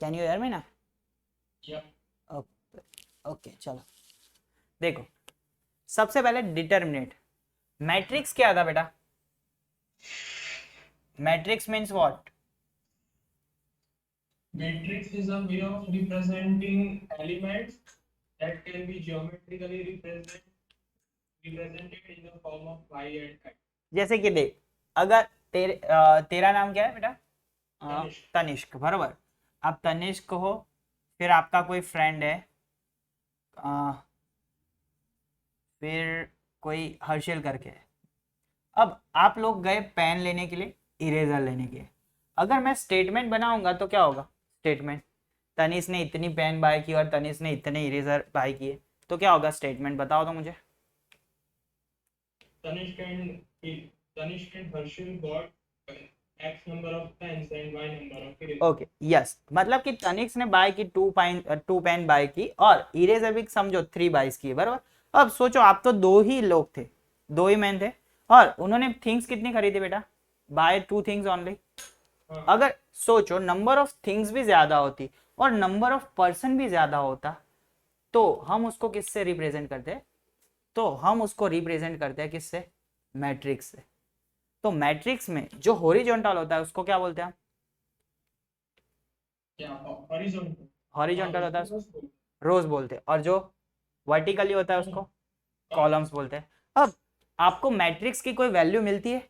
Can you hear me ना? Yeah. Okay चलो देखो, सबसे पहले डिटर्मिनेट। मैट्रिक्स क्या था बेटा? Matrix means what? Matrix is a way of representing elements that can be geometrically represented in the form of y and x. जैसे कि देख, अगर तेरा नाम क्या है बेटा? तनिष्क। तनिष्क, बराबर। अब तनिष्क हो, फिर आपका कोई फ्रेंड है, फिर कोई हर्षल करके है। अब आप लोग गए पेन लेने के लिए, इरेजर लेने के लिए। अगर मैं स्टेटमेंट बनाऊंगा तो क्या होगा? स्टेटमेंट, तनिष ने इतनी पेन बाय की और तनिष ने इतने इरेजर बाय किए, तो क्या होगा स्टेटमेंट? बताओ तो मुझे। Tanishk and Harshil bought x number of pens and y number of erasers. Okay yes, मतलब कि तनिष्क ने बाय की 2 पेन बाय की और इरेजर भी समझो 3 बाइस की, बराबर। अब सोचो, आप तो 2 ही लोग थे, 2 ही मैन थे, और उन्होंने थिंग्स कितनी खरीदी बेटा? Buy 2 things only. अगर सोचो नंबर ऑफ थिंग्स भी ज्यादा होती और नंबर ऑफ पर्सन भी ज्यादा होता, तो हम उसको किससे रिप्रेजेंट करते हैं? तो हम उसको रिप्रेजेंट करते हैं किससे? मैट्रिक्स से। तो मैट्रिक्स में जो हॉरिजॉन्टल होता है उसको क्या बोलते हैं? हॉरिजॉन्टल होता है रोज बोलते हैं, और जो वर्टिकली होता है उसको कॉलम्स बोलते हैं। अब आपको मैट्रिक्स की कोई वैल्यू मिलती है?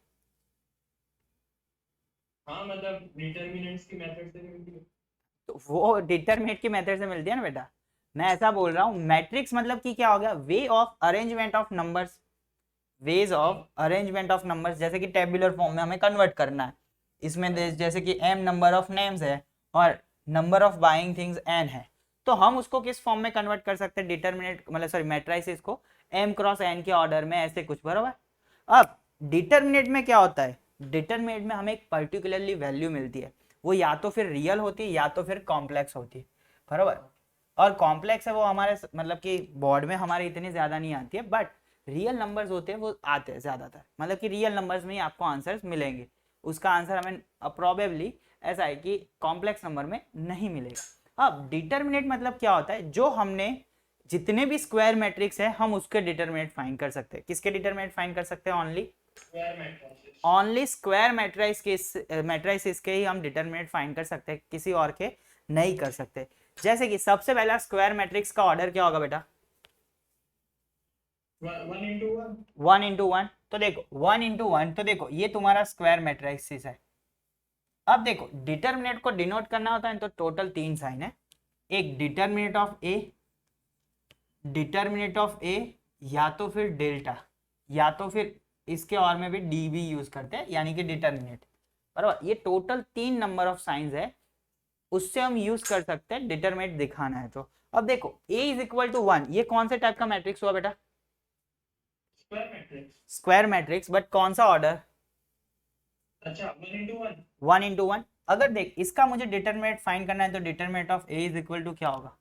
हाँ, मतलब डिटरमिनेंट्स की मेथड से मिलती है। तो वो डिटरमिनेट की मेथड से मिलती है ना बेटा। मैं ऐसा बोल रहा हूँ, मैट्रिक्स मतलब कि क्या हो गया? Way of arrangement of numbers, ways of arrangement of numbers. जैसे कि टेबुलर फॉर्म में हमें कन्वर्ट करना है, इसमें जैसे कि m नंबर ऑफ नेम्स है और number of buying things n है, तो हम उसको किस फॉर्म में कन्वर्ट कर सकते हैं? डिटरमिनेट मतलब सॉरी मैट्रिसेस को m क्रॉस n के ऑर्डर में, ऐसे कुछ, बराबर। अब डिटरमिनेट में क्या होता है? डिटरमिनेट में हमें एक पर्टिकुलरली वैल्यू मिलती है, वो या तो फिर रियल होती है या तो फिर कॉम्प्लेक्स होती है, बराबर। और कॉम्प्लेक्स है वो हमारे मतलब कि बोर्ड में हमारे इतनी ज्यादा नहीं आती है, बट रियल नंबर्स होते हैं वो आते हैं ज्यादातर, मतलब कि रियल नंबर्स में ही आपको आंसर्स मिलेंगे। उसका आंसर हमें प्रोबेबली ऐसा है कि कॉम्प्लेक्स नंबर में नहीं मिलेगा। अब डिटरमिनेट मतलब क्या होता है? जो हमने जितने भी स्क्वायर मैट्रिक्स है हम उसके डिटरमिनेट फाइंड कर सकते हैं। किसके डिटरमिनेट फाइंड कर सकते हैं? ओनली स्क्वायर मैट्रिसेस के ही हम डिटरमिनेट फाइंड कर सकते हैं, किसी और के नहीं कर सकते। जैसे कि सबसे पहला स्क्वायर मैट्रिक्स का ऑर्डर क्या होगा बेटा? 1 इंटू वन। तो देखो 1 इंटू वन, तो देखो ये तुम्हारा स्क्वायर मैट्रिक्स है। अब देखो डिटरमिनेट को डिनोट करना होता है तो टोटल 3 साइन है। एक determinant of A, determinant of A, या तो फिर डेल्टा, या तो फिर इसके और में भी डी भी यूज करते हैं, यानी कि डिटरमिनेट, बराबर। ये टोटल 3 नंबर ऑफ साइंस है, उससे हम यूज कर सकते हैं डिटरमिनेट दिखाना है तो। अब देखो a इज इक्वल टू 1, ये कौन से टाइप का मैट्रिक्स हुआ बेटा? स्क्वायर मैट्रिक्स, बट कौन सा ऑर्डर? अच्छा, 1 इंटू वन। अगर देख इसका मुझे डिटरमिनेट फाइंड करना है तो determinant of a is equal to क्या होगा?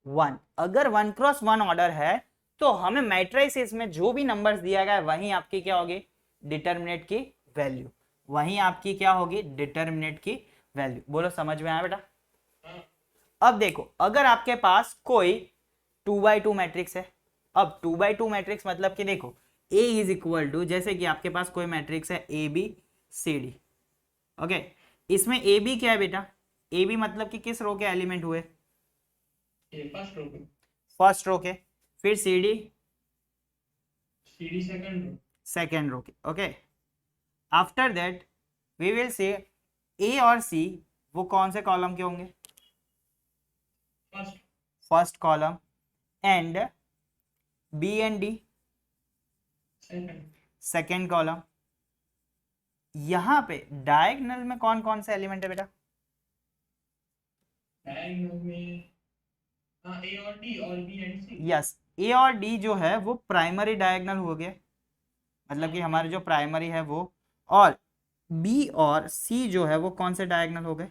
1। अगर 1 क्रॉस 1 ऑर्डर है तो हमें मैट्रिसेस में जो भी नंबर्स दिया गया है वहीं आपकी क्या होगी? डिटरमिनेट की वैल्यू। वहीं आपकी क्या होगी? डिटरमिनेट की वैल्यू। बोलो समझ में आया बेटा? अब देखो अगर आपके पास कोई 2x2 मैट्रिक्स है, अब 2x2 मैट्रिक्स मतलब कि देखो A इज इक्वल टू, जैसे कि आपके पास कोई मैट्रिक्स है a b c d, okay. इसमें ए बी क्या है बेटा? ए बी मतलब कि किस रो के एलिमेंट हुए? फर्स्ट रो के। फिर सी डी सेकेंड रो के, okay. After that we will say A और सी वो कौन से कॉलम के होंगे? First column. And b and d second column. यहां पे डायगोनल में कौन कौन से एलिमेंट है बेटा? डायगोनल में ए और डी और बी एंड सी। यस, ए और डी जो है वो प्राइमरी डायगोनल हो गए, मतलब कि हमारे जो प्राइमरी है वो, और बी और सी जो है वो कौन से डायगोनल हो गए?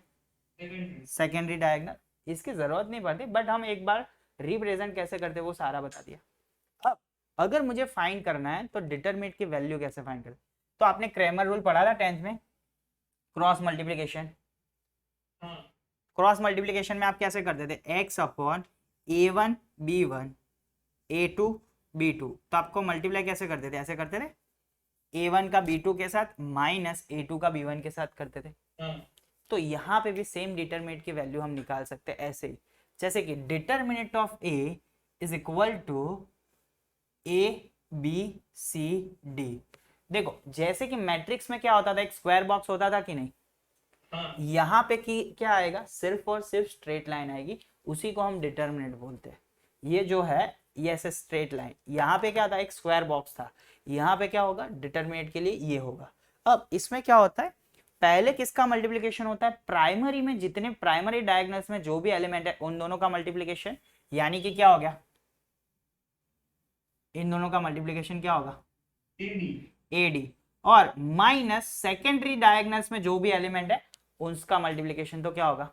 Secondary diagonal. इसकी जरूरत नहीं पड़ती, बट हम एक बार रिप्रेजेंट कैसे करते वो सारा बता दिया। अब अगर मुझे फाइंड करना है तो डिटरमिनेट की वैल्यू कैसे फाइंड करें? तो आपने क्रैमर रूल पढ़ा था 10th में, क्रॉस मल्टीप्लीकेशन। हाँ क्रॉस मल्टीप्लीकेशन में आप कैसे करते थे, x upon a1 b1 a2 b2, तो आपको मल्टीप्लाई कैसे करते थे, ऐसे करते थे, a1 का b2 के साथ माइनस a2 का b1 के साथ करते थे। हाँ तो यहाँ पे भी सेम डिटरमिनेंट की वैल्यू हम निकाल सकते हैं ऐसे ही, जैसे कि determinant of a is equal to a b c d। देखो जैसे कि मैट्रिक्स में क्या होता था, एक स्क्वायर बॉक्स होता था कि नहीं, हाँ यहाँ पे की क्या आएगा, सिर्फ और सिर्फ स्ट्रेट लाइन आएगी, उसी को हम डिटरमिनेंट बोलते हैं। ये जो है ये ऐसे स्ट्रेट लाइन, यहाँ पे क्या था, एक स्क्वायर बॉक्स था, यहाँ पे क्या होगा, डिटरमिनेंट के लिए ये होगा। अब इसमें क्या होता है, पहले किसका मल्टीप्लीकेशन होता है, प्राइमरी में जितने प्राइमरी डायगोनल्स में जो भी एलिमेंट है उन दोनों का मल्टीप्लीकेशन, यानी कि क्या हो गया, इन दोनों का मल्टीप्लीकेशन क्या होगा, एडी, और माइनस सेकेंडरी डायगोनल्स में जो भी एलिमेंट है उसका मल्टीप्लीकेशन तो क्या होगा,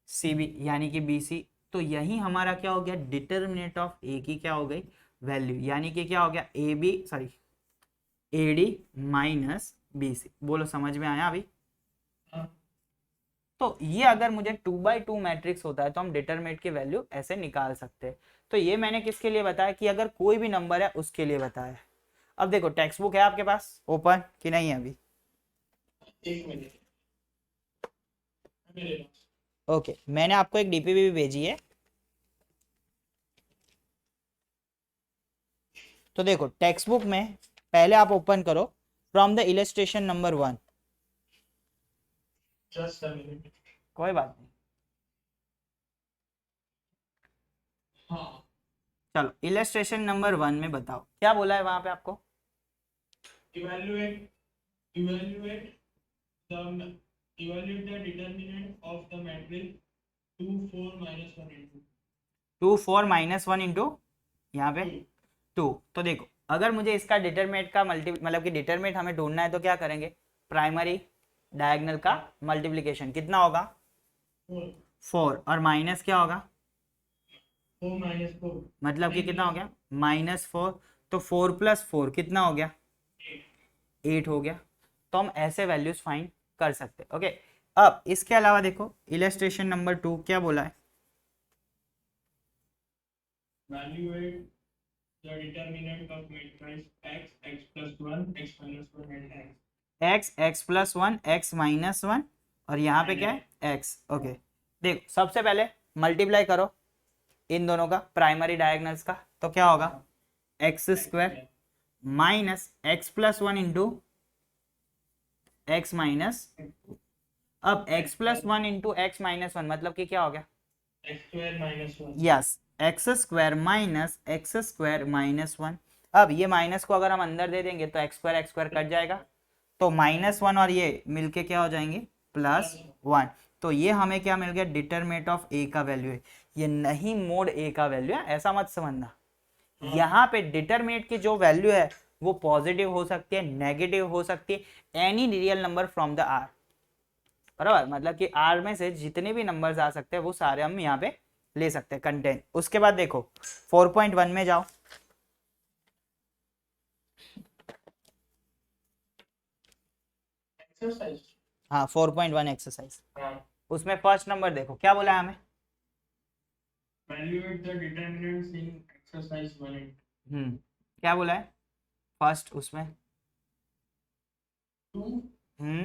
सीबी, यानी कि बीसी। तो यही हमारा क्या हो गया, डिटरमिनेंट ऑफ ए की क्या हो गई वैल्यू, यानी कि क्या हो गया, a b sorry a d minus b c. बोलो समझ में आया अभी। हाँ तो ये अगर मुझे 2x2 मैट्रिक्स होता है तो हम डिटरमिनेंट की वैल्यू ऐसे निकाल सकते हैं। तो ये मैंने किसके लिए बताया, कि अगर कोई भी नंबर है उसके लिए बताया। अब देखो टेक्स्ट बुक है आपके पास ओपन कि नहीं है अभी, एक मिनट मेरे पास। ओके मैंने आपको एक डीपीपी भी भेजी है। तो देखो टेक्स्ट बुक में पहले आप ओपन करो from the illustration number 1। Just a minute. कोई बात नहीं, हाँ चलो इलस्ट्रेशन नंबर 1 में बताओ क्या बोला है वहां पे आपको। evaluate evaluate the evaluate the determinant of the matrix 2 4 minus 1 into 2 4 minus 1 into यहाँ पे 2। तो देखो अगर मुझे इसका डिटरमिनेंट का मतलब कि डिटरमिनेंट हमें ढूंढना है तो क्या करेंगे, प्राइमरी डायगोनल का मल्टीप्लिकेशन कितना होगा 4 4, और माइनस क्या होगा, 4 minus 4 मतलब कि कितना हो गया -4, तो 4 + 4 कितना हो गया 8 हो गया। तो हम ऐसे वैल्यूज फाइंड कर सकते हैं। ओके अब इसके अलावा देखो इलस्ट्रेशन नंबर 2 क्या बोला है, evaluate the determinant of matrix x plus 1 x minus 1 and x + 1 x - 1, और यहाँ पे क्या है x। ओके देखो सबसे पहले मल्टीप्लाई करो इन दोनों का प्राइमरी डायगोनल्स का, तो क्या होगा x² minus x + 1 into x minus, अब x + 1 इंटू x - 1 मतलब कि क्या हो गया, x square minus 1 yes x² minus x² - 1। अब ये माइनस को अगर हम अंदर दे देंगे तो x² कट जाएगा, तो -1 और ये मिलके क्या हो जाएंगे +1। तो ये हमें क्या मिल गया, डिटरमिनेंट ऑफ ए का वैल्यू है, ये नहीं मोड ए का वैल्यू है, ऐसा मत समझना। यहाँ पे डिटरमिनेंट की जो वैल्यू है वो पॉजिटिव हो सकती है, नेगेटिव हो सकती है, any real number from the R, बराबर, मतलब कि आर में से जितने भी नंबर्स आ सकते हैं वो सारे हम यहाँ पे ले सकते हैं कंटेंट। उसके बाद देखो 4.1 में जाओ, exercise हाँ 4.1 एक्सरसाइज, हाँ उसमें फर्स्ट नंबर देखो क्या बोला है हमें, evaluate the determinants in exercise 1 and क्या बोला है फर्स्ट उसमें, 2 हम्म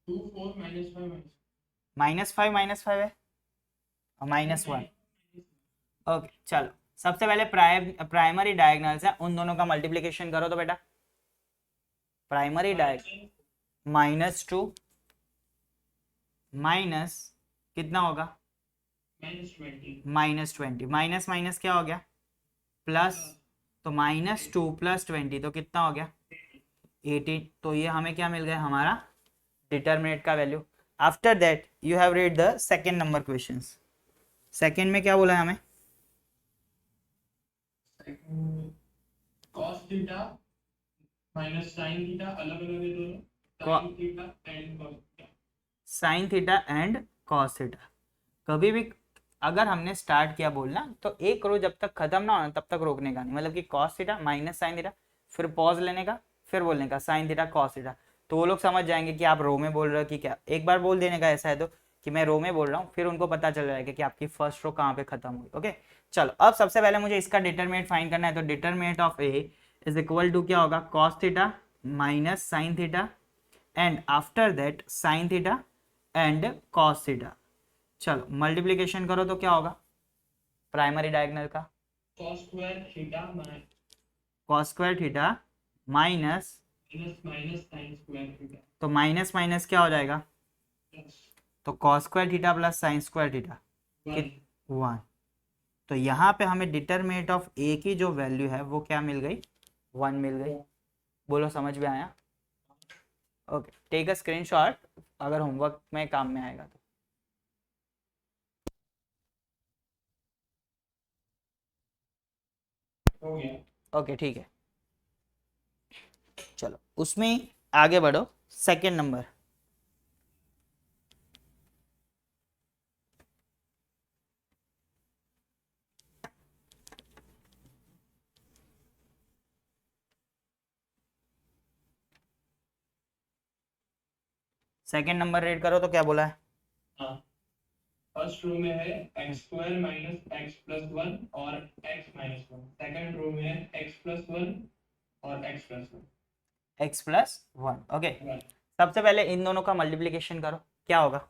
2 4 minus 5 minus -5 है और -1। ओके चलो सबसे पहले प्राइमरी डायगोनल्स है उन दोनों का मल्टीप्लिकेशन करो तो बेटा, प्राइमरी डायगोनल -2 माइनस कितना होगा -20 -20, माइनस माइनस क्या हो गया प्लस, तो -2 + 20 तो कितना हो गया 18। तो ये हमें क्या मिल गया, हमारा डिटरमिनेंट का value. After that you have read the second number questions. Second में क्या बोला है हमें, cos theta minus sin theta अलग अलग है दोनों, Co- sin theta and cos theta sign theta and cos theta. कभी भी अगर हमने स्टार्ट किया बोलना तो एक रो जब तक खत्म ना होना तब तक रोकने का नहीं, मतलब कि cos theta minus sine theta, फिर पॉज लेने का, फिर बोलने का साइन थीटा कॉस थीटा, तो वो लोग समझ जाएंगे कि आप रो में बोल रहे हो कि क्या। एक बार बोल देने का ऐसा है तो कि मैं रो में बोल रहा हूँ, फिर उनको पता चल जाएगा कि आपकी फर्स्ट रो कहाँ पे खत्म हुई। ओके चलो, अब सबसे पहले मुझे इसका डिटरमिनेंट फाइंड करना है। तो determinant of A is equal to क्या होगा, cos theta minus sine theta and after that sine theta and cos theta. चलो मल्टीप्लीकेशन करो तो क्या होगा प्राइमरी डायगोनल का, cos square theta minus cos square theta minus, minus sin square theta तो minus minus क्या हो जाएगा, plus तो cos square theta plus sine square theta 1 1। तो यहाँ पे हमें डिटरमिनेंट ऑफ ए की जो वैल्यू है वो क्या मिल गई, 1 मिल गई। बोलो समझ में आया। ओके टेक अ स्क्रीनशॉट अगर होमवर्क में काम में आएगा तो। हो गया। ओके ठीक है, चलो उसमें आगे बढ़ो। Second number, second number read करो तो क्या बोला है। हाँ, फर्स्ट रो में है X square minus X plus one और X minus one. Second row में है एक्स प्लस वन और X plus one. X plus 1। Okay सबसे पहले इन दोनों का मल्टीप्लीकेशन करो, क्या होगा,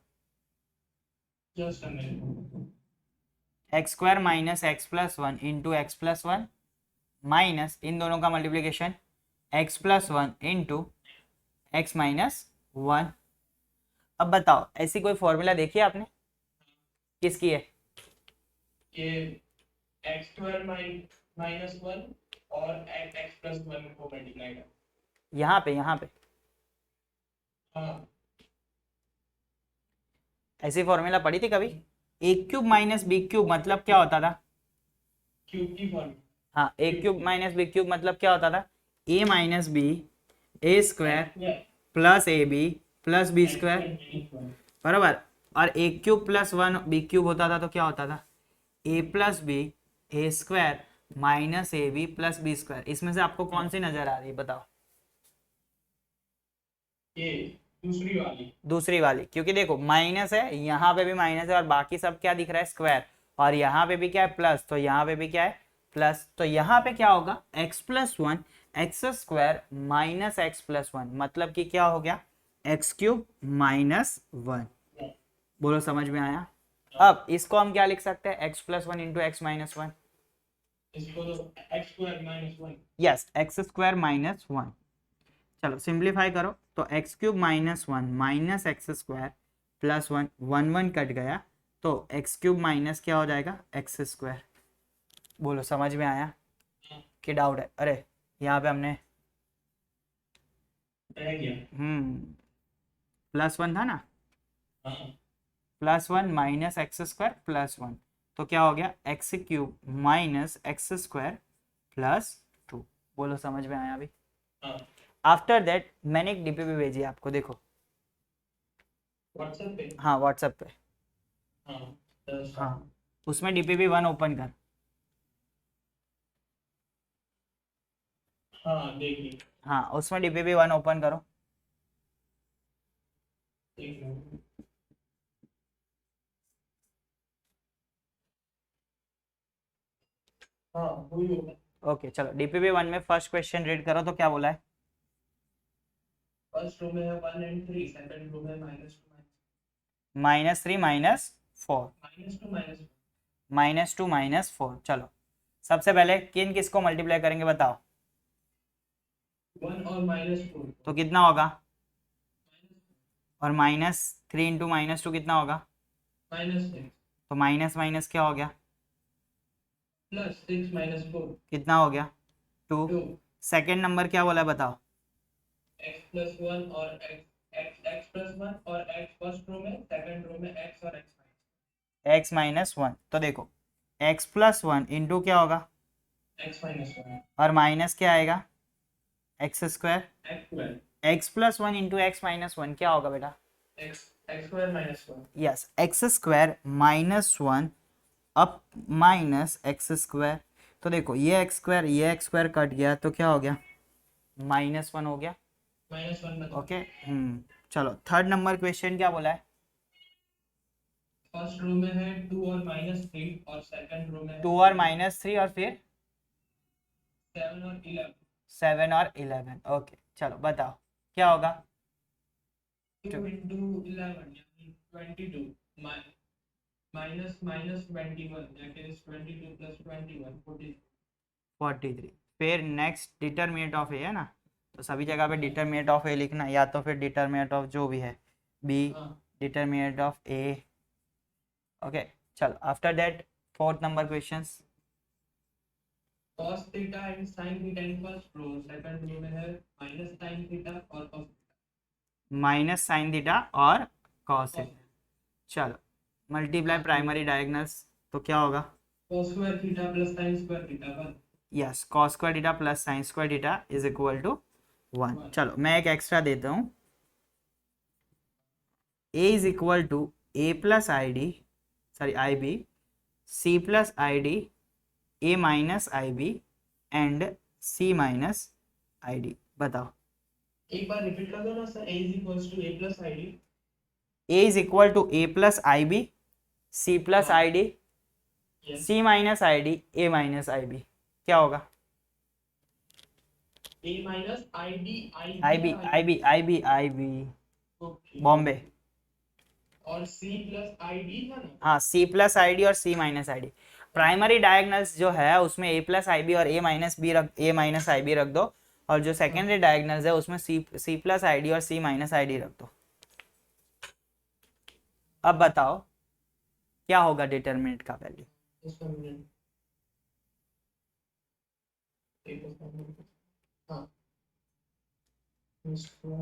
just a minute. X square minus X plus 1 into X plus 1 minus इन दोनों का multiplication X plus 1 into X minus 1। अब बताओ ऐसी कोई फॉर्मूला देखी है आपने, किसकी है, ये एक्स स्क्वायर माइनस वन और एक्स प्लस वन को मल्टीप्लाई कर। यहाँ पे हाँ, ऐसी फॉर्मूला पढ़ी थी कभी, A cube minus B cube मतलब क्या होता था, क्यूब की फॉर्म। हाँ A cube minus B cube मतलब क्या होता था, A minus B A square plus A B plus B square बराबर। और A cube plus 1 B cube होता था तो क्या होता था, ए plus b A square minus a B plus B square. इसमें से आपको कौन सी नजर आ रही है बताओ, ये दूसरी वाली। दूसरी वाली, क्योंकि देखो माइनस है, यहाँ पे भी माइनस है और बाकी सब क्या दिख रहा है स्क्वायर, और यहाँ पे भी क्या है प्लस, तो यहाँ पे भी क्या है प्लस। तो यहाँ पे क्या होगा x plus 1 x square minus X plus 1 मतलब कि क्या हो गया एक्स क्यूब माइनस 1। बोलो समझ में आया। अब इसको हम क्या लिख सकते हैं, x plus 1 into X minus 1, इसको तो x square minus one. Yes x square minus 1। चलो सिंप्लीफाई करो तो x cube minus 1 minus x square plus 1 1 1 cut गया, तो एक्स क्यूब माइनस क्या हो जाएगा एक्स स्क्वायर। बोलो समझ में आया कि डाउट है, अरे यहाँ पे हमने रह गया। प्लस 1 था ना, हाँ, plus 1 minus x square plus 1, तो क्या हो गया X cube minus x square plus 2। बोलो समझ में आया अभी। हाँ, आफ्टर दैट मैंने एक डीपीपी भेजी है आपको, देखो व्हाट्सएप पे। हाँ व्हाट्सएप पे, हाँ, हाँ उसमें डीपीपी 1 ओपन कर, हाँ देख ली। हाँ उसमें डीपीपी 1 ओपन करो। देख लो। हाँ, वही होगा। ओके चलो डीपीपी 1 में फर्स्ट क्वेश्चन रीड करो तो क्या बोला है, फर्स्ट रो में है one and three, second row में माइनस टू -3 -4 माइनस -2 -4। चलो सबसे पहले किन किसको मल्टीप्लाई करेंगे बताओ, वन और माइनस फोर। तो कितना होगा, और -3 इंटू -2 कितना होगा, माइनस सिक्स तो माइनस माइनस क्या हो गया, प्लस सिक्स माइनस फोर कितना हो गया 2। टू। सेकेंड नंबर क्या बोला बताओ, एक्स प्लस वन और एक्स प्लस वन और एक्स फर्स्ट रो में, सेकंड रो में एक्स और x -1। तो देखो x प्लस 1 इंटू क्या होगा, एक्स माइनस वन और माइनस क्या आएगा x square, x square x plus 1 into X minus 1 क्या होगा बेटा, x x square minus one. Yes x square -1 up minus x square. तो देखो ये एक्स स्क्वायर कट गया तो क्या हो गया -1 हो गया, -1 बचा। ओके चलो थर्ड नंबर क्वेश्चन क्या बोला है? फर्स्ट रो में है 2 और -3 और सेकंड रो में है 2 और -3 और फिर 7 और 11। 7 और 11। ओके चलो बताओ क्या होगा? 2 into 11 यानी 22 minus 21 that is 22 plus 21 40। 43। फिर नेक्स्ट डिटरमिनेंट ऑफ ए है ना, तो सभी जगह पे डिटरमिनेंट ऑफ ए लिखना, या तो फिर डिटरमिनेंट ऑफ जो भी है बी, हाँ डिटरमिनेंट ऑफ ए। ओके चलो after that fourth number questions. cos theta and sin theta in first row, second row में है minus sin theta और cos माइनस साइन थीटा और कॉस cos थीटा। चलो मल्टीप्लाई प्राइमरी डायगोनल्स, तो क्या होगा? cos square theta plus sin square theta 1। Yes cos square theta plus sine square theta is equal to 1। One। चलो मैं एक extra देता हूँ, a is equal to a plus I d, sorry i b, c plus I d, a minus I b and c minus I d. बताओ। एक बार repeat कर दो ना sir. a is equals to a plus id। a is equal to a plus I b, c plus हाँ। I d, yes c minus I d, a minus I b. क्या होगा? a minus id i b i b i b i b okay Bombay. और c plus id था ना। हाँ सी plus आई D और C minus आई D. Primary diagonals जो है उसमें ए प्लस आई बी और ए माइनस बी रख, ए माइनस आई बी रख दो, और जो सेकेंडरी डायगोनल्स है उसमें सी प्लस आई डी और सी माइनस आई डी रख दो। अब बताओ क्या होगा डिटरमिनेंट का वैल्यू? इसका मिनट एक मिनट। हाँ इसको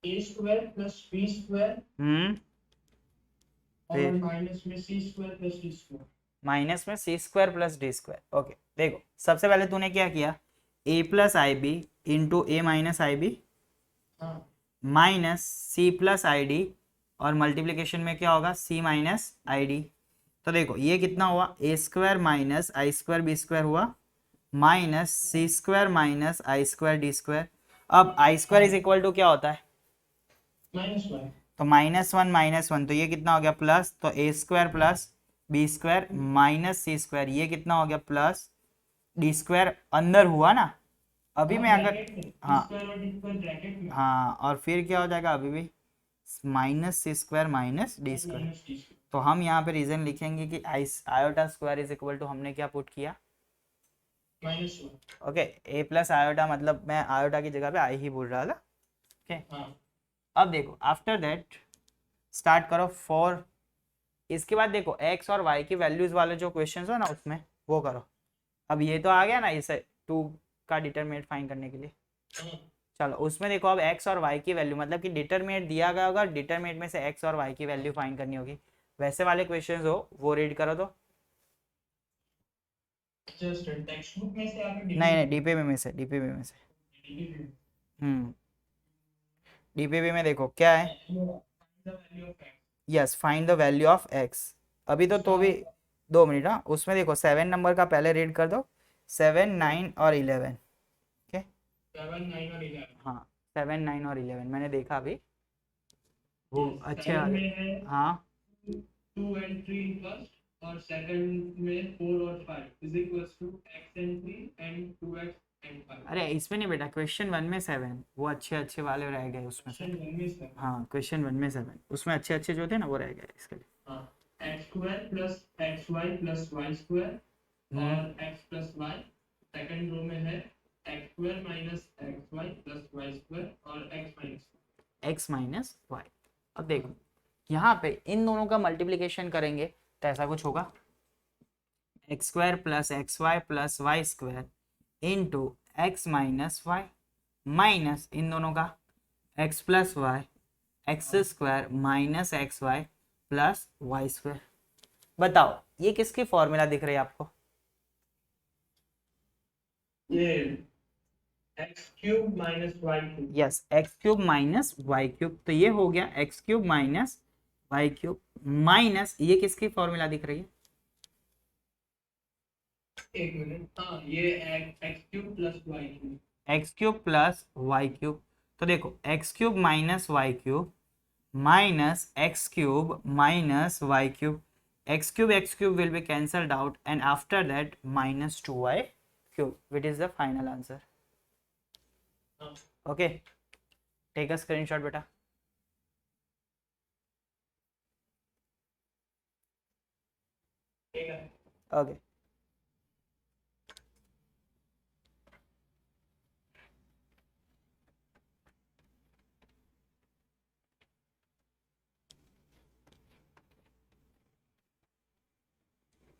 a square plus b square और फिर माइनस में c square plus d square. Minus में C square plus D square. Okay देखो सबसे पहले तूने क्या किया, A plus I B into A minus I B हाँ माइनस सी प्लस आई डी, और मल्टीप्लिकेशन में क्या होगा सी माइनस आई डी। तो देखो ये कितना हुआ, ए स्क्वायर माइनस आई स्क्वायर बी स्क्वायर हुआ, माइनस सी स्क्वायर माइनस आई स्क्वायर डी स्क्वायर। अब आई स्क्वायर इज इक्वल टू क्या होता है? -1। तो -1 तो ये कितना हो गया प्लस, तो A square plus B square minus C square, ये कितना हो गया प्लस डी स्क्वायर अंदर हुआ ना। अभी मैं अगर हाँ स्क्वायर और d स्क्वायर ब्रैकेट में हाँ और फिर क्या हो जाएगा अभी भी minus C square minus D square. Minus d square तो हम यहाँ पे रीजन लिखेंगे कि iota square is equal to, हमने क्या पुट किया -1। ओके ए प्लस आयोटा, मतलब मैं आयोटा की जगह पे आई ही बोल रहा था। ओके हाँ अब देखो आफ्टर दैट स्टार्ट करो फॉर, इसके बाद देखो एक्स और वाई की वैल्यूज वाले जो क्वेश्चन हो ना उसमें वो करो। अब ये तो आ गया ना इसे 2 का डिटरमिनेंट फाइंड करने के लिए। चलो उसमें देखो अब एक्स और वाई की वैल्यू, मतलब कि डिटरमिनेंट दिया गया होगा, डिटरमिनेंट में से एक्स और वाई की वैल्यू फाइंड करनी होगी। वैसे वाले क्वेश्चंस हो वो रीड करो तो। जस्ट टेक्स्ट बुक में से आपने नहीं डीपीपी में से, डीपीपी में से। डीपीपी में देखो क्या है, yes find the value of x. अभी तो भी 2 मिनट। हाँ उसमें देखो 7 नंबर का पहले रीड कर दो, 7 9 और 11। ओके 7 9 और 11। हाँ 7 9 और 11 मैंने देखा अभी वो अच्छे सेवन वाले। में है हाँ 2 and 3 फर्स्ट और सेकंड में 4 और 5 is equals to x and 3 and 2x and 5। अरे इसमें नहीं बेटा, क्वेश्चन 1 में 7 वो अच्छे अच्छे वाले रह गए उसमें से। हाँ क्वेश्चन 1 में 7 उसमें अच्छे अच्छे जो थे ना वो रह गए इसके लिए। हाँ x square plus xy plus y square और x plus y। Second row में है x square minus xy plus y square और x माइनस वाई। अब देखो यहाँ पे इन दोनों का मल्टीप्लिकेशन करेंगे तो ऐसा कुछ होगा, X square plus X Y plus Y square into X minus Y minus इन दोनों का X plus Y X square minus X Y plus Y square. बताओ ये किसकी फॉर्मूला दिख रही है आपको? ये x cube minus Y cube. Yes X cube minus Y cube, तो ये हो गया X cube minus Y cube minus, ये किसकी फॉर्मूला दिख रही है? एक मिनट, हाँ ये x cube plus y cube. X cube plus y cube. तो देखो x cube minus Y cube minus x cube minus y cube. X cube will be cancelled out, and after that minus 2y cube, which is the final answer. Okay, take a screenshot beta. Okay.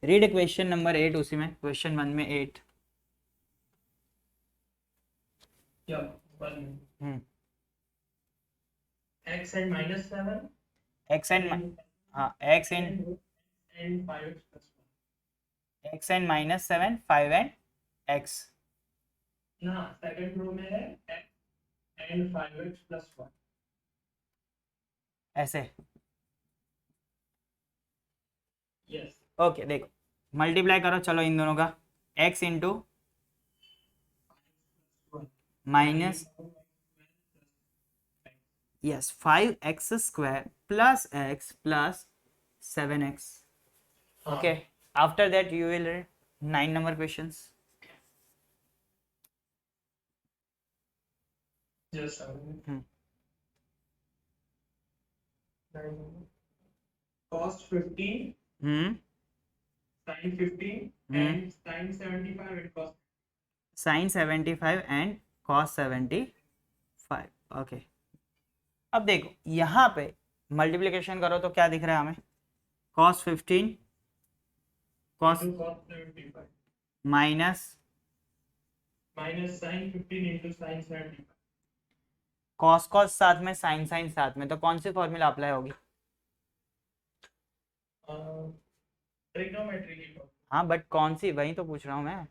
Read question number 8 उसी में, question 1 में 8. x and minus 7 x and हाँ x and 5x plus 1 x and minus 7 5 and x. ना second row में है x and 5x plus 1 ऐसे. Yes okay देखो multiply करो चलो इन दोनों का, x into minus yes 5x square plus x plus 7x. Okay, after that you will read 9 number questions. just cost 15 sin 15 and sin 75 and cost sin 75 and cos 75. Okay, अब देखो यहाँ पे multiplication करो तो क्या दिख रहा है हमें? cos 15 cos 75 minus sin 15 into sin 75 cos साथ में sin साथ में, तो कौन सी फॉर्मूला अप्लाई होगी? ट्रिग्नोमेट्री की फॉर्मूला। हाँ बट कौन सी, वही तो पूछ रहा हूँ मैं.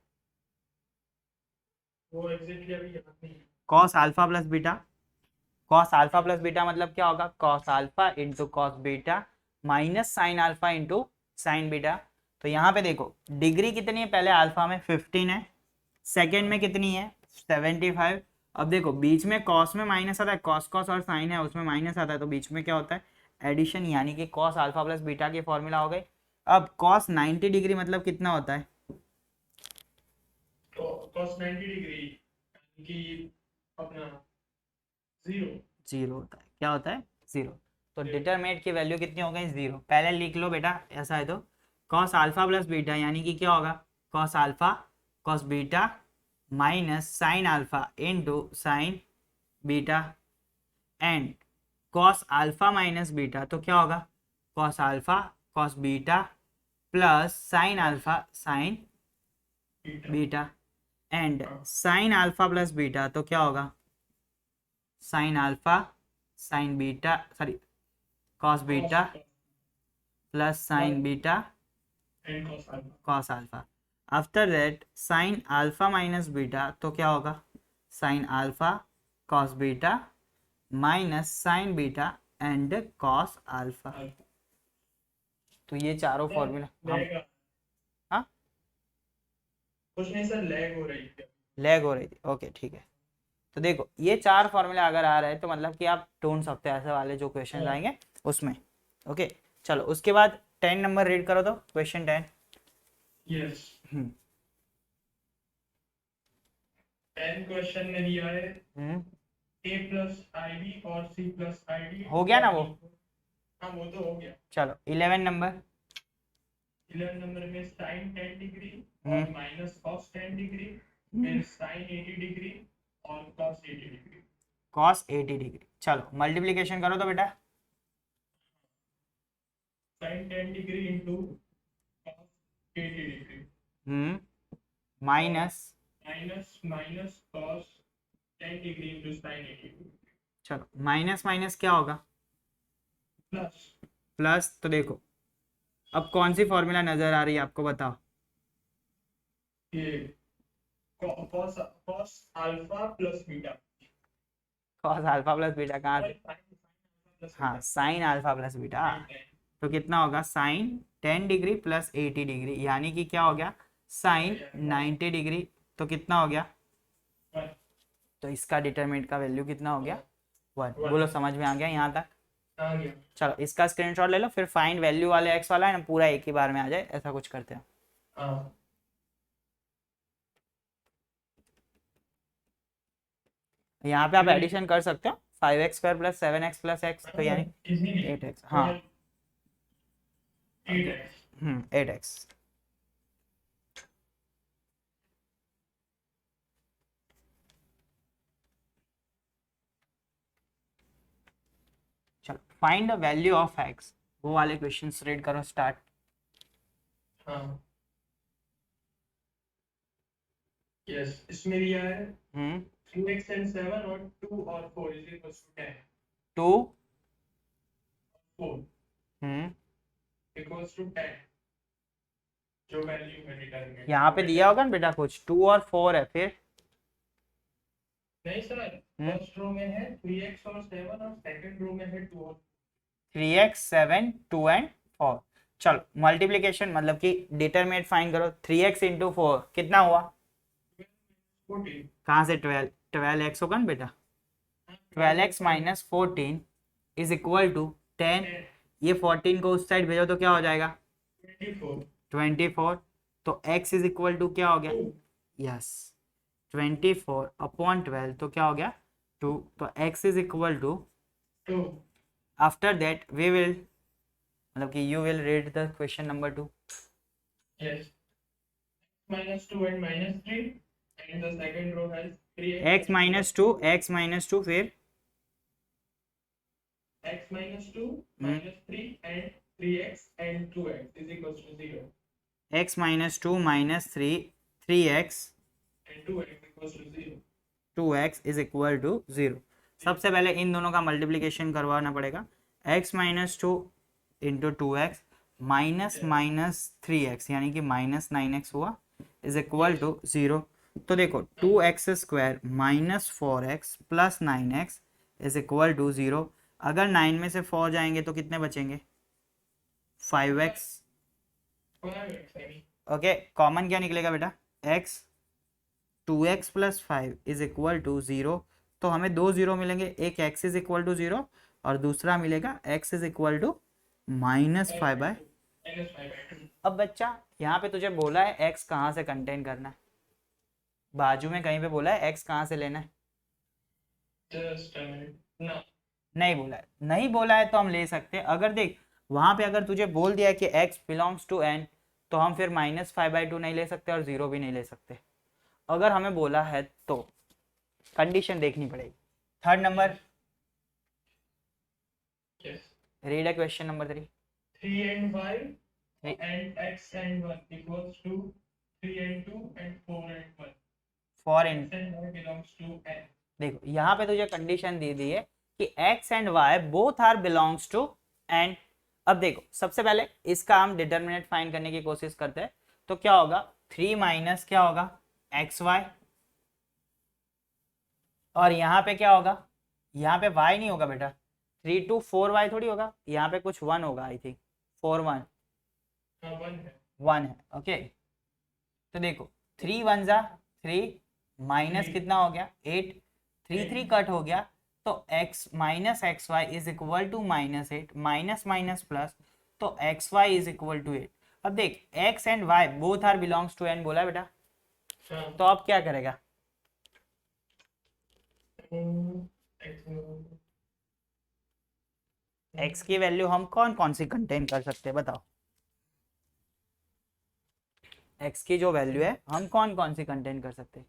वो एग्जैक्टली अभी याद नहीं है। cos alpha plus beta, cos alpha plus beta मतलब क्या होगा? cos alpha into cos beta minus sine alpha into sine beta. तो यहाँ पे देखो डिग्री कितनी है, पहले अल्फा में 15 है, सेकेंड में कितनी है 75. अब देखो बीच में कॉस में माइनस आता है, कॉस कॉस और साइन है उसमें माइनस आता है, तो बीच में क्या होता है एडिशन, यानी कि कॉस अल्फा प्लस बीटा की फॉर्मूला हो गई. अब कॉस 90 डिग्री मतलब कितना होता है? तो cos 90 डिग्री कि अपना 0 जीरो होता है. क्या होता है? जीरो. तो डिटरमिनेंट की वैल्यू कितनी हो गई? जीरो. पहले लिख लो बेटा ऐसा है तो कॉस अल्फा प्लस बीटा यानी कि क्या होगा? Cos alpha cos beta minus sine alpha into sine beta and cos alpha minus beta तो क्या होगा? Cos alpha cos beta plus sine alpha sign beta and sine alpha plus beta तो क्या होगा? Sine alpha sign beta sorry cos beta plus sign beta and cos alpha cos alpha. After that sine alpha minus beta तो क्या होगा? Sine alpha cos beta minus sign beta and cos alpha. तो ये चारों formula हम lag हाँ कुछ नहीं सर, लैग हो रही है। लैग हो रही थी. ओके ठीक है. तो देखो ये चार फॉर्मूला अगर आ रहे हैं तो मतलब कि आप ढूंढ सकते हैं ऐसे वाले जो क्वेश्चन आएंगे उसमें. ओके चलो उसके बाद 10 नंबर रीड करो तो क्वेश्चन 10. यस 10 क्वेश्चन में दिया है a प्लस आई बी और c प्लस आई डी हो गया ना वो? हाँ वो तो हो गया. चलो 11 नंबर. 11 नंबर में sin 10 डिग्री और माइनस cos 10 डिग्री फिर sin 80 डिग्री और cos 80 डिग्री. cos 80 degree. चलो मल्टीप्लिकेशन करो तो बेटा. sin 10 degree into cos 80 degree minus minus cos 10 degree into sin 80 degree. चलो माइनस माइनस क्या होगा? Plus plus. तो देखो अब कौन सी फॉर्मूला नजर आ रही है आपको, बताओ. ये cos alpha plus beta cos alpha plus beta कहाँ से? प्लस हाँ साइन अल्फा प्लस बीटा, तो कितना होगा साइन 10 डिग्री प्लस 80 डिग्री, यानी कि क्या हो गया साइन 90 डिग्री। तो कितना हो गया, तो इसका डिटरमिनेंट का वैल्यू कितना हो गया 1। बोलो समझ में आ गया यहाँ तक? आ गया। चलो इसका स्क्रीनशॉट ले लो, फिर फाइंड वैल्यू वाले एक्स वाला है ना पूरा एक ही बार में आ जाए, ऐसा कुछ करते हैं। हाँ यहाँ पे आप एडिशन कर सकते हो 5x² plus 7x plus x, तो यानी 8x। हाँ 8x। चलो find the value of x, वो वाले क्वेश्चंस रीड करो, स्टार्ट। हाँ यस, इसमें दिया है 2x and 7 और 2 और 4 is equals to 10. 2 4 equals to 10, जो वैल्यू है डिटरमिनेंट। यहाँ पे दिया होगा ना बेटा कुछ 2 और 4 है, फिर नहीं सर, फर्स्ट रो में है 3x और 7 और सेकंड रो में है 2 और 3x 7 2 एंड 4। चलो मल्टीप्लिकेशन मतलब कि डिटरमिनेंट फाइंड करो, 3x इंटू 4 कितना हुआ, 14। कहाँ से 12x होगा ना बेटा, 12x minus 14 is equal to 10। ये 14 को उस साइड भेजो तो क्या हो जाएगा 24। तो x इज इक्वल टू क्या हो गया, यस 24 अपॉन 12, तो क्या हो गया 2। तो x is equal to, 2। After that we will मतलब कि you will read the question number 2। Yes. -2 and -3, and the second row has 3x. x minus 2 फिर x -2 -3 and 3x and 2x is equals to 0. x minus 2 minus 3 3x And 2x equals to 0. 2x is equal to 0। सबसे पहले इन दोनों का multiplication करवाना पड़ेगा, x minus 2 into 2x minus minus 3x यानी कि माइनस 9x हुआ इज इक्वल टू 0। तो देखो 2x² minus 4x plus 9x is equal to 0। अगर 9 में से 4 जाएंगे तो कितने बचेंगे 5x। 5x, I mean. Okay common क्या निकलेगा बेटा x, 2x plus 5 is equal to 0। तो हमें दो 0 मिलेंगे, एक x इज इक्वल टू 0 और दूसरा मिलेगा x इज इक्वल टू -5/2। अब बच्चा यहाँ पे तुझे बोला है x कहाँ से कंटेन करना है, बाजू में कहीं पे बोला है x कहाँ से लेना है, Just a minute. No. नहीं बोला है, नहीं बोला है तो हम ले सकते हैं। अगर देख वहां पे अगर तुझे बोल दिया है कि x बिलोंग्स टू n, तो हम फिर -5/2 नहीं ले सकते और 0 भी नहीं ले सकते। अगर हमें बोला है तो कंडीशन देखनी पड़ेगी। Third number, Yes. Read question number 3। 3 and 5 and x and 1 equals to 3 and 2 and 4 and 1. 4 X and y belongs to n. देखो यहाँ पे तुझे कंडीशन दे दी है कि x and y both are belongs to n। अब देखो सबसे पहले इसका हम डिटरमिनेंट फाइंड करने की कोशिश करते हैं, तो क्या होगा 3 माइनस क्या होगा xy, और यहाँ पे क्या होगा, यहाँ पे y नहीं होगा बेटा, 3 to 4y थोड़ी होगा, यहाँ पे कुछ 1 होगा, आई थिंक 4 1 हाँ, 1 है। 1 है। ओके तो देखो 3 1 जा 3 माइनस कितना हो गया 8, 3 3 कट हो गया, तो x minus X Y is equal to -8 minus minus plus, तो X Y is equal to 8। अब देख x and y both are belongs to n बोला बेटा, हाँ। तो अब क्या करेगा x की वैल्यू हम कौन कौन सी कंटेन कर सकते हैं बताओ, x की जो वैल्यू है हम कौन कौन सी कंटेन कर सकते हैं।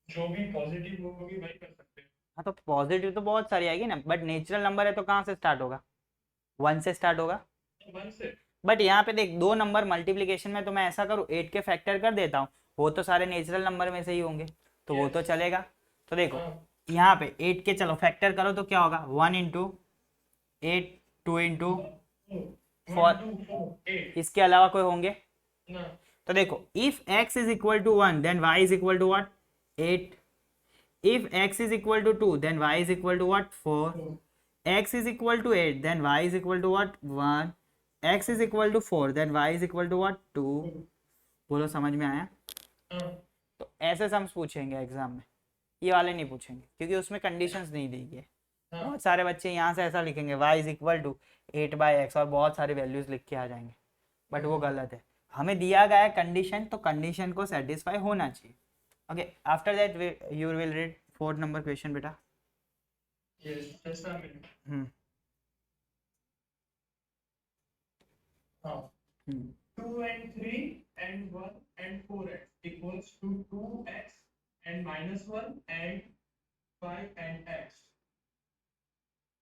जो भी पॉजिटिव होगी वही कर सकते हैं। हाँ तो पॉजिटिव तो बहुत सारी आएगी ना, बट नेचुरल नंबर है तो कहाँ से स्टार्ट होगा 1 से स्टार्ट होगा। 1 से। बट यहाँ पे देख दो नंबर मल्टीप्लिकेशन में तो मैं ऐसा करूँ 8 के फैक्टर कर देता हूँ, वो तो सारे नेचुरल नंबर में से ही होंगे तो वो तो चलेगा। तो देखो यहाँ पे 8 के चलो फैक्टर करो तो क्या होगा 1 इंटू 8 2 इंटू 4, इसके अलावा कोई होंगे ना। तो देखो if x is equal to 1 then y is equal to what 8, if x is equal to 2 then y is equal to what 4, x is equal to 8 then y is equal to what 1, x is equal to 4 then y is equal to what 2। बोलो समझ में आया? तो ऐसे sums पूछेंगे exam में, ये वाले नहीं पूछेंगे क्योंकि उसमें कंडीशंस नहीं दी गई है। बहुत सारे बच्चे यहाँ से ऐसा लिखेंगे y is equal to 8/x और बहुत सारे वैल्यूज लिख के आ जाएंगे, बट वो गलत है। हमें दिया गया है कंडीशन, तो कंडीशन को सेटिस्फाई होना चाहिए। Okay, after that you will read 4 number question बेटा। Yes, just a minute. Hmm 2 and 3 and 1 and 4x equals to 2x and minus 1 and 5 and x.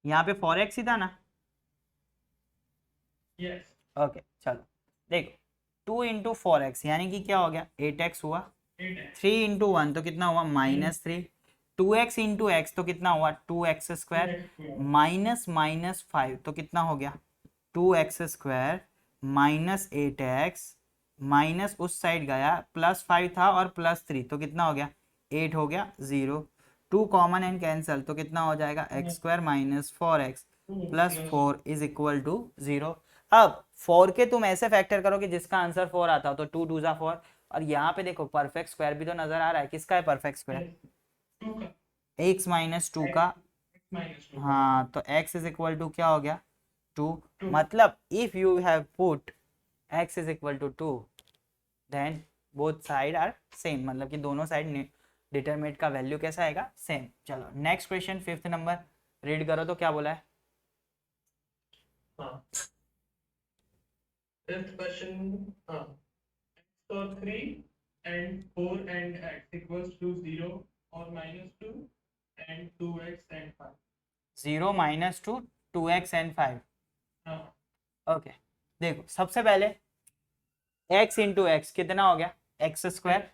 यहाँ पे 4x ही था ना? Yes. ओके चलो देखो, 2 इंटू 4x यानी कि क्या हो गया 8x हुआ, 8x. 3 इंटू 1 तो कितना हुआ -3, 2x इंटू एक्स तो कितना हुआ 2x स्क्वायर, माइनस माइनस 5 तो कितना हो गया 2x square minus 8x, minus उस साइड गया +5 था और +3 तो कितना हो गया 8 हो गया 0, 2 कॉमन एंड कैंसल तो कितना हो जाएगा x square minus 4x plus 4 is equal to 0। अब 4 के तुम ऐसे फैक्टर करोगे जिसका आंसर 4 आता हो तो 2 2 जा 4, और यहाँ पे देखो परफेक्ट स्क्वायर भी तो नजर आ रहा है, किसका है परफेक्ट स्क्वायर? x माइनस 2 का। हाँ तो x इज इक्वल टू क्या हो गया 2, मतलब if you have put x is equal to 2 then both side are same, मतलब कि दोनों साइड डिटरमिनेंट का वैल्यू कैसा आएगा सेम। चलो next question 5th number read करो तो क्या बोला है? Fifth question. X or 3 and 4 and x equals to 0 or -2 and 2x and 5. 0 -2 2x and 5। हाँ ओके देखो सबसे पहले x इंटू एक्स कितना हो गया एक्स स्क्वायर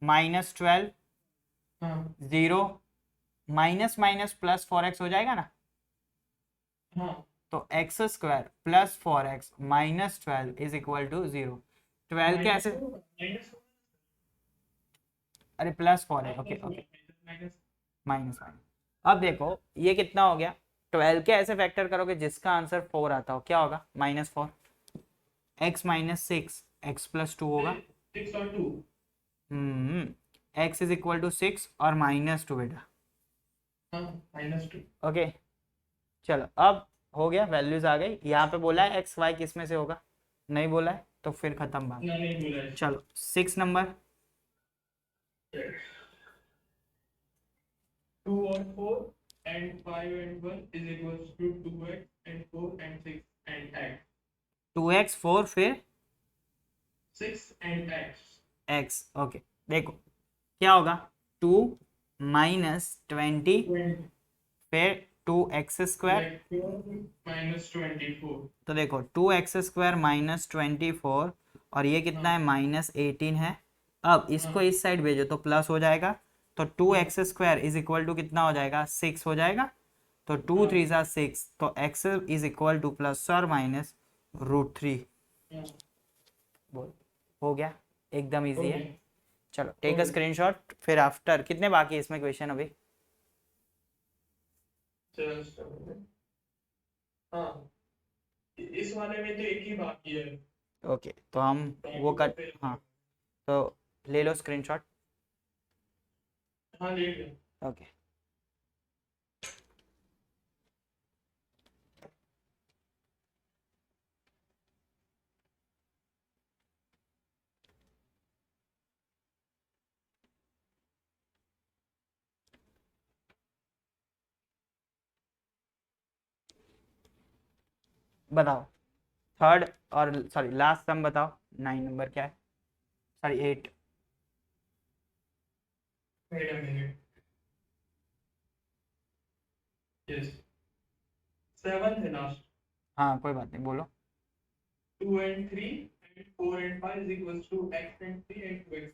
-12 हाँ 0 माइनस माइनस प्लस 4x हो जाएगा ना, हाँ तो x square plus 4x minus 12 is equal to 0। 12 के ऐसे minus अरे प्लस 4 है, okay okay minus minus minus. अब देखो ये कितना हो गया 12 के ऐसे फैक्टर करोगे जिसका आंसर 4 आता हो, क्या होगा -4 x माइनस 6 x प्लस 2 होगा। 6 और 2. x इज इक्वल टू 6 और -2 बेटा। हाँ -2. ओके चलो अब हो गया, वैल्यूज आ गई। यहाँ पे बोला है एक्स वाई किस में से होगा, नहीं बोला है तो फिर खत्म बात। नहीं बोला है. चलो 6 नंबर 2 और 4 and 5 and 1 is equals to 2x and 4 and 6 and x. 2x 4 फिर 6 and x. x। ओके देखो क्या होगा 2 -20 फिर 2x स्क्वायर, minus 24. तो देखो 2x स्क्वायर -24 और ये कितना है -18 है। अब इसको इस साइड भेजो तो प्लस हो जाएगा, तो 2x square is equal to कितना हो जाएगा 6 हो जाएगा, तो 2 3 जा 6, तो x is equal two plus और माइनस √3। बोल हो गया, एकदम इजी है। चलो टेक अ स्क्रीनशॉट, फिर आफ्टर कितने बाकी है इसमें क्वेश्चन अभी? हाँ इस वाले में तो एक ही बाकी है। ओके तो हम वो कर, हाँ तो ले लो स्क्रीनशॉट। हाँ ले लिया। ओके बताओ थर्ड और सॉरी लास्ट सम बताओ, 9 नंबर क्या है, sorry 8। Wait a minute. Yes. 7 है लास्ट. हाँ कोई बात नहीं बोलो। 2 and 3 and 4 and 5 is equals to x and 3 and 2x.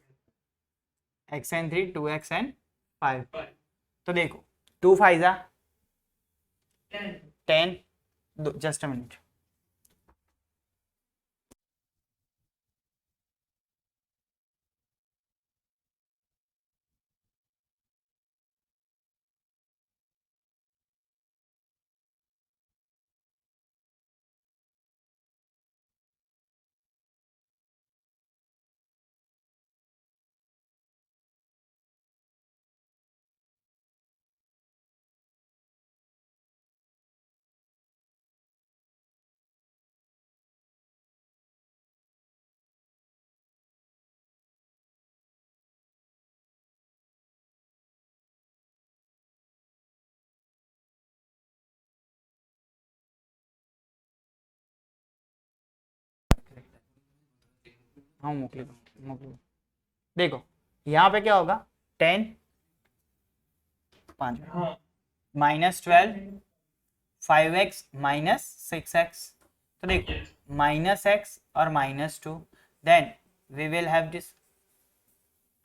x and 3 2x and 5। 5. तो देखो 2 5 जा 10. 10, जस्ट अ मिनट। हाँ मोकली मोकली। देखो यहाँ पे क्या होगा 10 5 हाँ -12 5x -6x। तो देखो -x और -2 then we will have this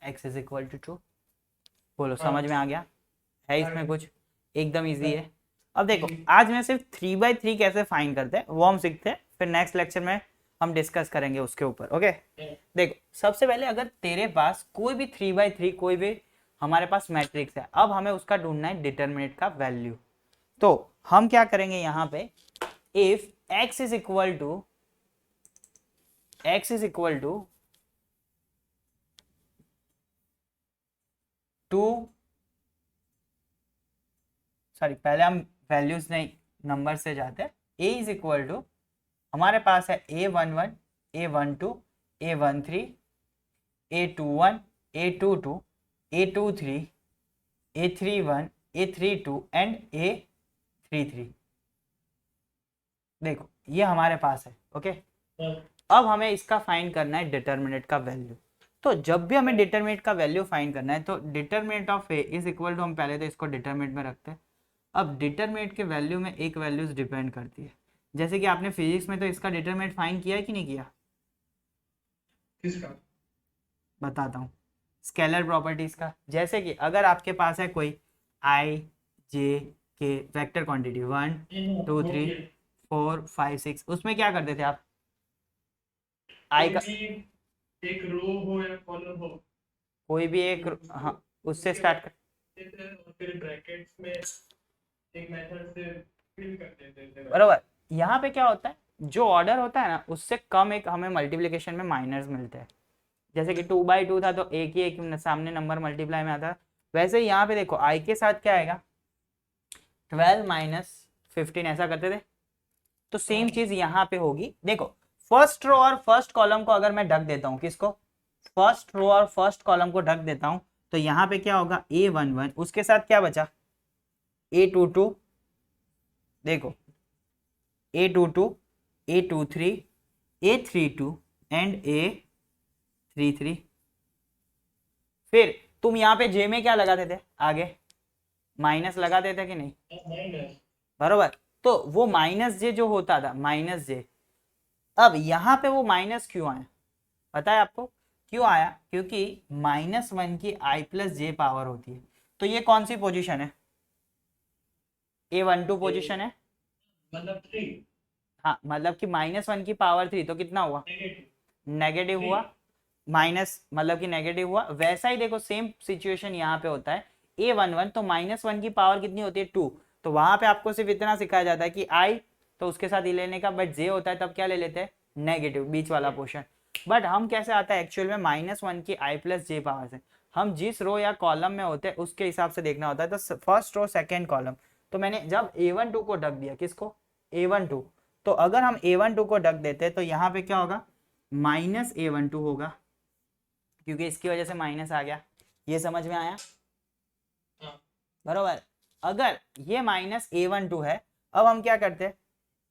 x is equal to 2। बोलो समझ में आ गया है इसमें कुछ? एकदम इजी है। अब देखो आज मैं सिर्फ 3/3 कैसे फाइंड करते हैं वो हम सीखते हैं, फिर नेक्स्ट लेक्चर में हम डिस्कस करेंगे उसके ऊपर। ओके देखो सबसे पहले अगर तेरे पास कोई भी 3/3 कोई भी हमारे पास मैट्रिक्स है, अब हमें उसका ढूंढना है डिटरमिनेंट का वैल्यू। तो हम क्या करेंगे यहाँ पे, if x is equal to 2, sorry पहले हम वैल्यूज नहीं नंबर से जाते हैं। a इज इक्वल टू हमारे पास है a11 a12 a13 a21 a22 a23 a31 a32 and a33। देखो ये हमारे पास है। ओके अब हमें इसका फाइंड करना है डिटरमिनेंट का वैल्यू। तो जब भी हमें डिटरमिनेंट का वैल्यू फाइंड करना है तो determinant of A is equal to, हम पहले तो इसको डिटरमिनेंट में रखते हैं। अब डिटरमिनेंट के वैल्यू में एक वैल्यूज डिपेंड करती है, जैसे कि आपने फिजिक्स में तो इसका डिटरमिनेंट फाइंड किया है कि नहीं किया? किसका? बताता हूँ, स्केलर प्रॉपर्टीज का। जैसे कि अगर आपके पास है कोई i j के वेक्टर क्वांटिटी 1 2 3 4 5 6, उसमें क्या करते थे आप? i का एक रो हो या कॉलम हो, कोई भी एक, हाँ उससे स्टार्ट कर, और फिर ब्रैकेट्स में एक मेथड से फिल कर देते थे। बरोबर। यहाँ पे क्या होता है, जो ऑर्डर होता है ना उससे कम एक हमें मल्टीप्लिकेशन में माइनर्स मिलते हैं। जैसे कि 2/2 था तो एक ही एक सामने नंबर मल्टीप्लाई में आता है। वैसे ही यहाँ पे देखो i के साथ क्या आएगा 12 - 15 ऐसा करते थे। तो सेम चीज यहाँ पे होगी। देखो फर्स्ट रो और फर्स्ट कॉलम को अगर मैं ढक देता हूँ, किसको? फर्स्ट रो और फर्स्ट कॉलम को ढक देता हूँ, तो यहाँ पे क्या होगा a11, उसके साथ क्या बचा a22, देखो a22 a23 a32 and a33। फिर तुम यहाँ पे जे में क्या लगाते थे, आगे माइनस लगाते थे कि नहीं? बरोबर। तो वो माइनस जे जो होता था माइनस जे, अब यहाँ पे वो माइनस क्यों आया पता है आपको? क्यों आया? क्योंकि -1 की i + j पावर होती है। तो ये कौन सी पोजीशन है? a12 पोजीशन है, मतलब 3, हाँ मतलब कि -1 की पावर 3 तो कितना हुआ? नेगेटिव हुआ। माइनस मतलब कि नेगेटिव हुआ। वैसा ही देखो सेम सिचुएशन यहाँ पे होता है a11, तो -1 की पावर कितनी होती है 2, तो वहां पे आपको सिर्फ इतना सिखाया जाता है कि i तो उसके साथ ही लेने का, बट j होता है तब क्या ले लेते हैं नेगेटिव बीच वाला पोर्शन। बट हम कैसे आता है एक्चुअल में -1 की i + j पावर से, हम जिस रो या कॉलम में होते हैं उसके हिसाब से देखना होता है। तो फर्स्ट रो सेकेंड कॉलम, तो मैंने जब a12 को ढक दिया, किसको? a12, तो अगर हम a12 को ढक देते हैं तो यहाँ पे क्या होगा -a12 होगा, क्योंकि इसकी वजह से माइनस आ गया। ये समझ में आया? बरोबर। अगर ये -a12 है, अब हम क्या करते हैं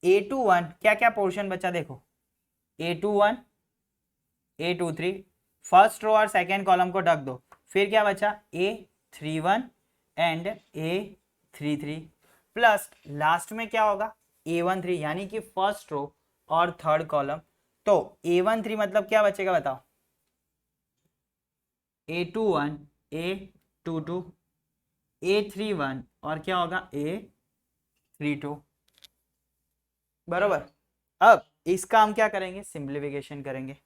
a21, क्या क्या पोर्शन बचा देखो a21 a23, फर्स्ट रो और सेकेंड कॉलम को ढक दो, फिर क्या बचा a31 and a33, plus last में क्या होगा a13, यानी कि फर्स्ट रो और थर्ड कॉलम। तो a13 मतलब क्या बचेगा बताओ? a21 a22 a31 और क्या होगा a32, बरोबर। अब इसका हम क्या करेंगे सिंप्लीफिकेशन करेंगे।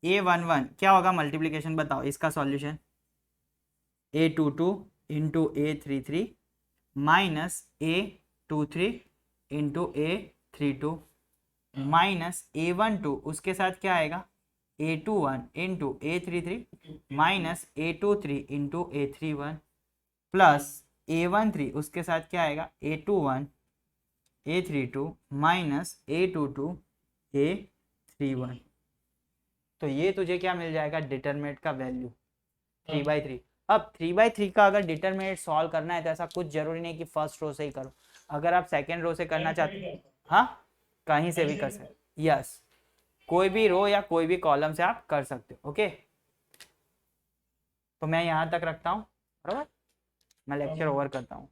a11 क्या होगा मल्टीप्लिकेशन बताओ इसका solution, a22 into a33 minus a23 into a32 minus a12, उसके साथ क्या आएगा a21 into a33 minus a23 into a31 plus a13, उसके साथ क्या आएगा a21 a32 minus a22 a31। तो ये तुझे क्या मिल जाएगा डिटरमिनेंट का वैल्यू 3/3। अब 3/3 का अगर डिटरमिनेंट सॉल्व करना है तो ऐसा कुछ जरूरी नहीं कि फर्स्ट रो से ही करो, अगर आप सेकेंड रो से करना चाहते हो हाँ कहीं से भी कर सकते। यस कोई भी रो या कोई भी कॉलम से आप कर सकते हो। ओके, तो मैं यहाँ तक रखता हूँ, बराबर, मैं लेक्चर ओवर करता हूँ।